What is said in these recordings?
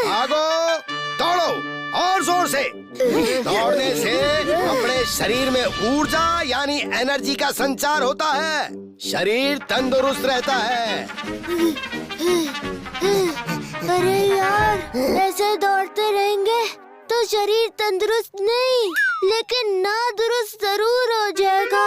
भागो, दौड़ो और जोर से। दौड़ने से अपने शरीर में ऊर्जा यानी एनर्जी का संचार होता है, शरीर तंदुरुस्त रहता है। अरे यार, ऐसे दौड़ते रहेंगे तो शरीर तंदुरुस्त नहीं लेकिन नादुरुस्त जरूर हो जाएगा।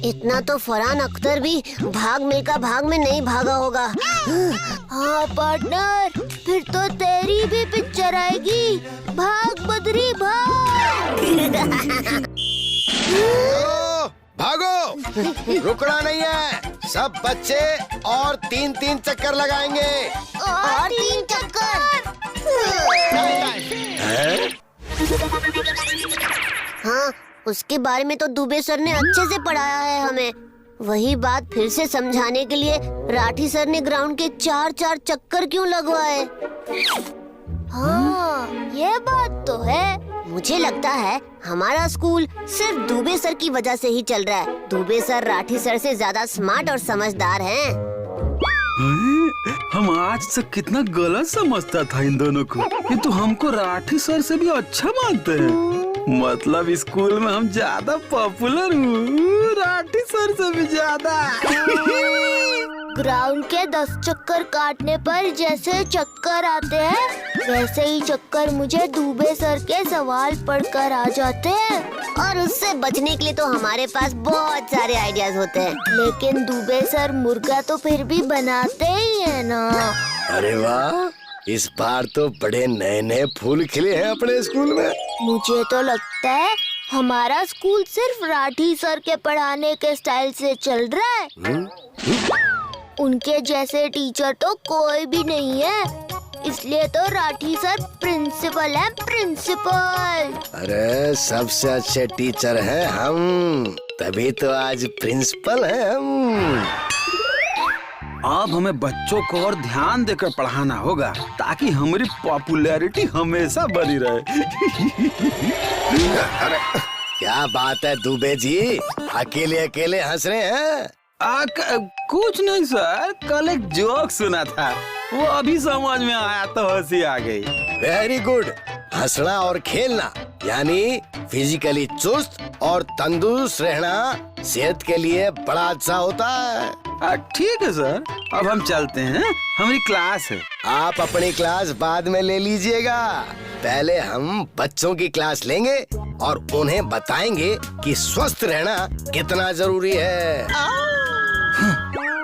इतना तो फरहान अख्तर भी भाग मिल्खा भाग में नहीं भागा होगा। हाँ पार्टनर, फिर तो तेरी भी पिक्चर आएगी, भाग बद्री भाग। भागो, रुकना नहीं है। सब बच्चे और 3-3 चक्कर लगाएंगे। और 3 चक्कर। हाँ, उसके बारे में तो दुबे सर ने अच्छे से पढ़ाया है हमें। वही बात फिर से समझाने के लिए राठी सर ने ग्राउंड के 4-4 चक्कर क्यों लगवाए? हाँ, ये बात तो है। मुझे लगता है हमारा स्कूल सिर्फ दुबे सर की वजह से ही चल रहा है। दुबे सर राठी सर से ज्यादा स्मार्ट और समझदार हैं। हम आज तक कितना गलत समझता था इन दोनों को। ये तो हमको राठी सर से भी अच्छा मानते हैं। मतलब स्कूल में हम ज्यादा पॉपुलर हूँ, राठी सर से भी ज्यादा। ग्राउंड के 10 चक्कर काटने पर जैसे चक्कर आते हैं, वैसे ही चक्कर मुझे दुबे सर के सवाल पढ़कर आ जाते हैं। और उससे बचने के लिए तो हमारे पास बहुत सारे आइडियाज होते हैं, लेकिन दुबे सर मुर्गा तो फिर भी बनाते ही है ना। अरे वाह, इस बार तो बड़े नए नए फूल खिले हैं अपने स्कूल में। मुझे तो लगता है हमारा स्कूल सिर्फ राठी सर के पढ़ाने के स्टाइल से चल रहा है। उनके जैसे टीचर तो कोई भी नहीं है, इसलिए तो राठी सर प्रिंसिपल है, प्रिंसिपल। अरे सबसे अच्छे टीचर हैं हम, तभी तो आज प्रिंसिपल हैं हम। अब हमें बच्चों को और ध्यान देकर पढ़ाना होगा ताकि हमारी पॉपुलैरिटी हमेशा बनी रहे। अरे क्या बात है दुबे जी, अकेले अकेले हंस रहे हैं? कुछ नहीं सर, कल एक जोक सुना था, वो अभी समझ में आया तो हंसी आ गई। Very good. हंसना और खेलना यानी फिजिकली चुस्त और तंदुरुस्त रहना सेहत के लिए बड़ा अच्छा होता है। ठीक है सर, अब हम चलते हैं, हमारी क्लास है। आप अपनी क्लास बाद में ले लीजिएगा, पहले हम बच्चों की क्लास लेंगे और उन्हें बताएंगे कि स्वस्थ रहना कितना जरूरी है।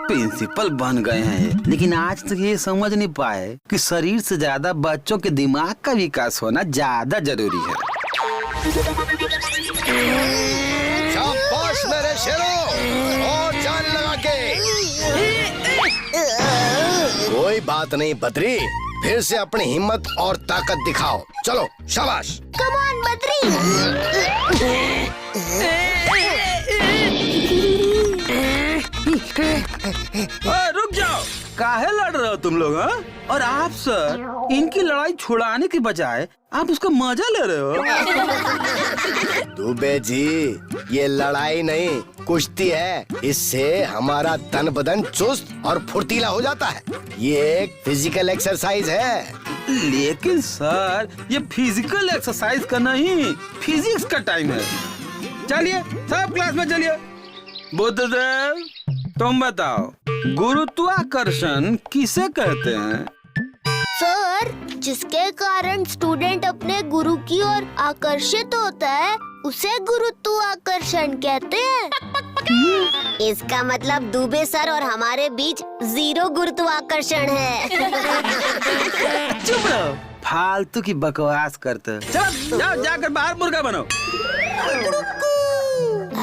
प्रिंसिपल बन गए हैं, लेकिन आज तक ये समझ नहीं पाए कि शरीर से ज्यादा बच्चों के दिमाग का विकास होना ज्यादा जरूरी है। शाबाश मेरे शेरों, और जान लगा के। कोई बात नहीं बद्री, फिर से अपनी हिम्मत और ताकत दिखाओ। चलो शाबाश। Come on Badri. रुक जाओ, काहे लड़ रहे हो तुम लोग? हाँ? और आप सर, इनकी लड़ाई छुड़ाने के बजाय आप उसका मजा ले रहे हो। दुबे जी, ये लड़ाई नहीं कुश्ती है, इससे हमारा तन बदन चुस्त और फुर्तीला हो जाता है। ये एक फिजिकल एक्सरसाइज है। लेकिन सर, ये फिजिकल एक्सरसाइज का नहीं, फिजिक्स का टाइम है। चलिए सब क्लास में चलिए। बुद्धदेव, तुम बताओ, गुरुत्वाकर्षण किसे कहते हैं? सर, जिसके कारण स्टूडेंट अपने गुरु की ओर आकर्षित होता है, उसे गुरुत्वाकर्षण कहते हैं। इसका मतलब दुबे सर और हमारे बीच 0 गुरुत्वाकर्षण है। चुप रहो, फालतू की बकवास करते। चलो जाओ, जाकर बाहर मुर्गा बनो।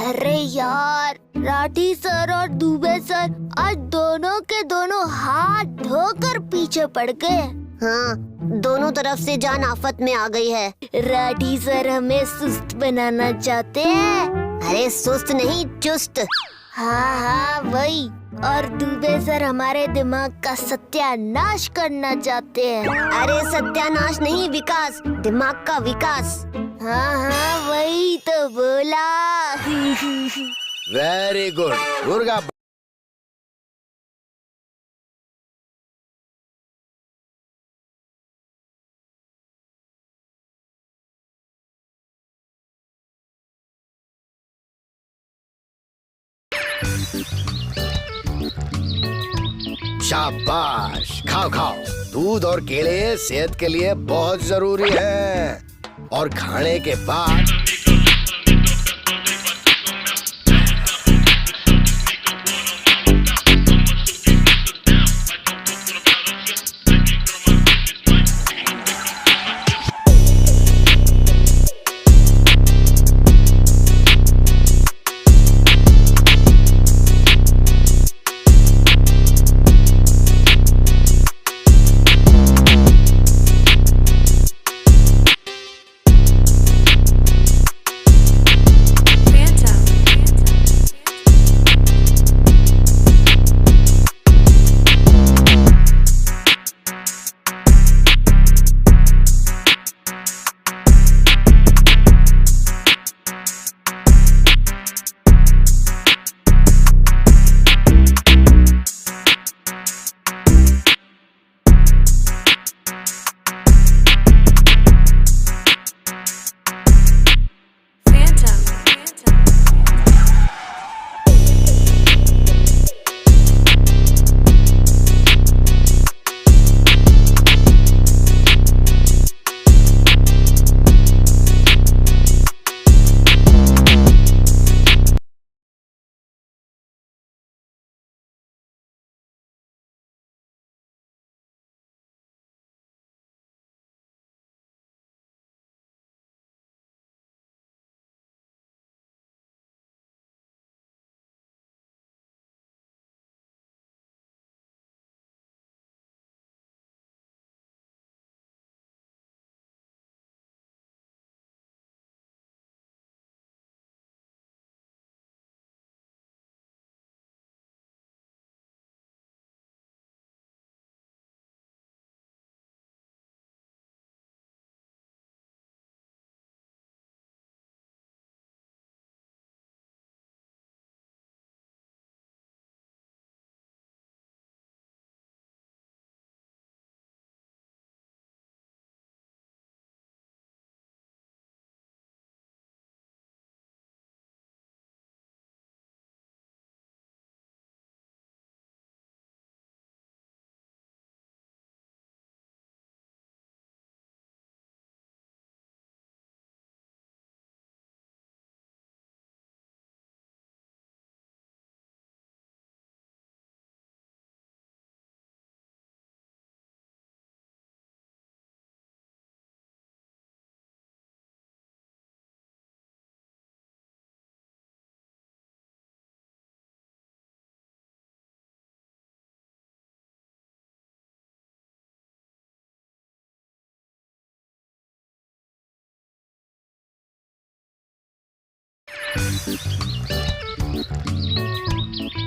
अरे यार, राठी सर और दुबे सर आज दोनों के दोनों हाथ धोकर पीछे पड़ गए। हाँ, दोनों तरफ से जान आफत में आ गई है। राठी सर हमें सुस्त बनाना चाहते हैं। अरे सुस्त नहीं, चुस्त। हाँ हाँ वही। और दुबे सर हमारे दिमाग का सत्यानाश करना चाहते हैं। अरे सत्यानाश नहीं, विकास, दिमाग का विकास। हाँ हाँ वही तो बोला। वेरी गुड मुर्गा। शाबाश, खाओ खाओ। दूध और केले सेहत के लिए बहुत जरूरी है। और खाने के बाद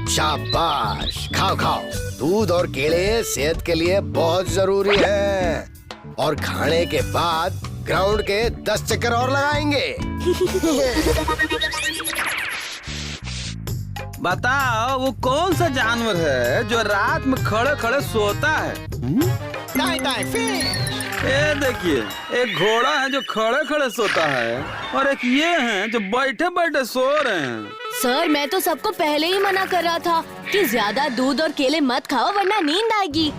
शाबाश, खाओ खाओ। दूध और केले सेहत के लिए बहुत जरूरी है। और खाने के बाद ग्राउंड के 10 चक्कर और लगाएंगे। बताओ वो कौन सा जानवर है जो रात में खड़े खड़े सोता है? ये देखिए, एक घोड़ा है जो खड़े खड़े सोता है और एक ये है जो बैठे बैठे सो रहे हैं। सर, मैं तो सबको पहले ही मना कर रहा था कि ज्यादा दूध और केले मत खाओ वरना नींद आएगी।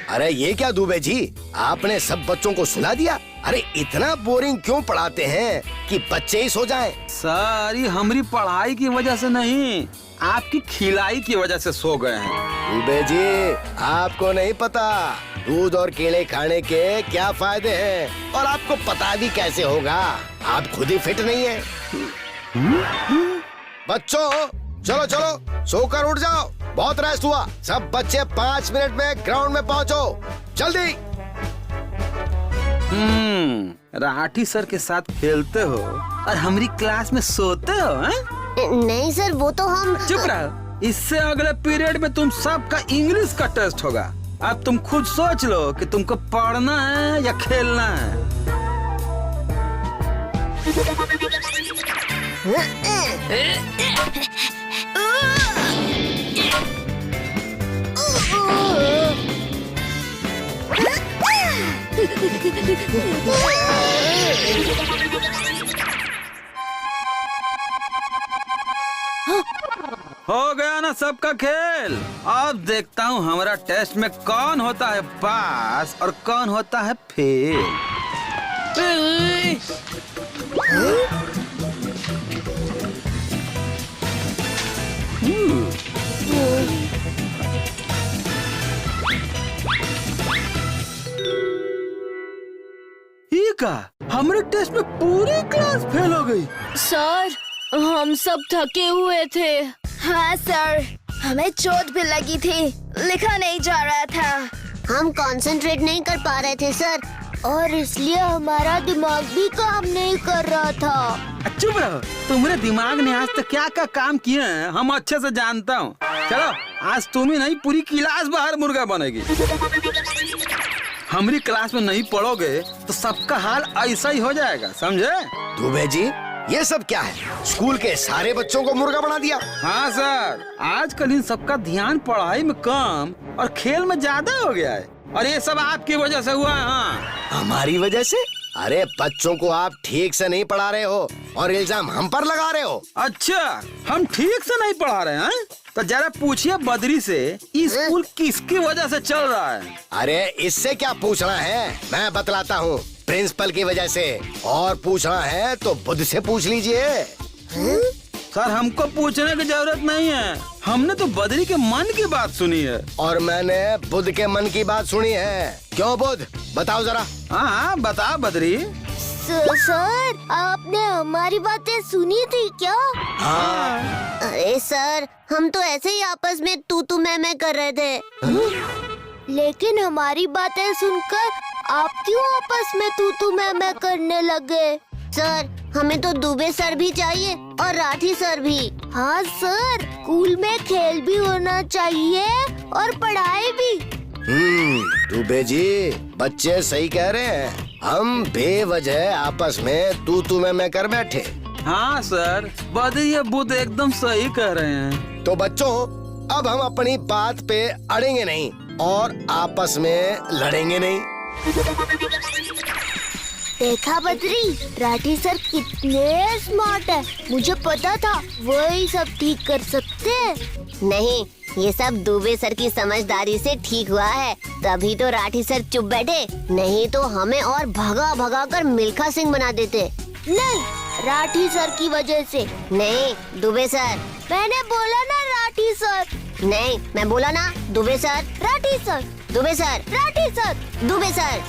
अरे ये क्या दुबे जी, आपने सब बच्चों को सुला दिया? अरे इतना बोरिंग क्यों पढ़ाते हैं कि बच्चे ही सो जाएं? सर, ये हमारी पढ़ाई की वजह से नहीं, आपकी खिलाई की वजह से सो गए हैं। दुबे जी, आपको नहीं पता दूध और केले खाने के क्या फायदे हैं, और आपको पता भी कैसे होगा, आप खुद ही फिट नहीं है। बच्चों चलो चलो, सोकर उठ जाओ, बहुत रेस्ट हुआ। सब बच्चे 5 मिनट में ग्राउंड में पहुंचो, जल्दी। राठी सर के साथ खेलते हो और हमारी क्लास में सोते हो, हैं? नहीं सर, वो तो हम। चुप रहो, इससे अगले पीरियड में तुम सबका इंग्लिश का टेस्ट होगा। अब तुम खुद सोच लो कि तुमको पढ़ना है या खेलना है। हो गया ना सबका खेल। अब देखता हूँ हमारा टेस्ट में कौन होता है पास और कौन होता है फेल। का हमारे टेस्ट में पूरी क्लास फेल हो गई। सर हम सब थके हुए थे। हाँ सर, हमें चोट भी लगी थी, लिखा नहीं जा रहा था। हम कंसंट्रेट नहीं कर पा रहे थे सर, और इसलिए हमारा दिमाग भी काम नहीं कर रहा था। चुप रहो, तुम्हारे दिमाग ने आज तक क्या क्या काम किए हैं हम अच्छे से जानता हूँ। चलो आज तुम ही नहीं पूरी क्लास बाहर मुर्गा बनेगी। हमारी क्लास में नहीं पढ़ोगे तो सबका हाल ऐसा ही हो जाएगा, समझे? दुबे जी ये सब क्या है? स्कूल के सारे बच्चों को मुर्गा बना दिया? हाँ सर, आजकल इन सबका ध्यान पढ़ाई में कम और खेल में ज्यादा हो गया है, और ये सब आपकी वजह से हुआ है। हाँ हमारी वजह से? अरे बच्चों को आप ठीक से नहीं पढ़ा रहे हो और इल्जाम हम पर लगा रहे हो। अच्छा, हम ठीक से नहीं पढ़ा रहे हैं? तो जरा पूछिए बद्री से स्कूल किसकी वजह से चल रहा है। अरे इससे क्या पूछना है, मैं बतलाता हूँ। प्रिंसिपल की वजह से। और पूछना है तो बुद्ध से पूछ लीजिए। सर हमको पूछने की जरूरत नहीं है, हमने तो बद्री के मन की बात सुनी है। और मैंने बुद्ध के मन की बात सुनी है। क्यों बुद्ध, बताओ जरा। हाँ बताओ बद्री। सर आपने हमारी बातें सुनी थी क्या? हाँ। अरे सर, हम तो ऐसे ही आपस में तू मैं कर रहे थे। लेकिन हमारी बातें सुनकर आप क्यों आपस में तू मैं करने लगे? सर हमें तो दुबे सर भी चाहिए और राठी सर भी। हाँ सर, स्कूल में खेल भी होना चाहिए और पढ़ाई भी। दुबे जी बच्चे सही कह रहे हैं, हम बेवजह आपस में तू मैं कर बैठे। हाँ सर, बद्री बुद्ध एकदम सही कह रहे हैं। तो बच्चों अब हम अपनी बात पे अड़ेंगे नहीं और आपस में लड़ेंगे नहीं। देखा बद्री, राठी सर कितने स्मार्ट है। मुझे पता था वही सब ठीक कर सकते हैं। नहीं, ये सब दुबे सर की समझदारी से ठीक हुआ है, तभी तो राठी सर चुप बैठे, नहीं तो हमें और भगा कर मिल्खा सिंह बना देते। नहीं, राठी सर की वजह से। नहीं दुबे सर। मैंने बोला ना राठी सर। नहीं, मैं बोला ना Dubey sir. Rathi sir. Dubey sir. Rathi sir. Dubey sir.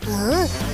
बस।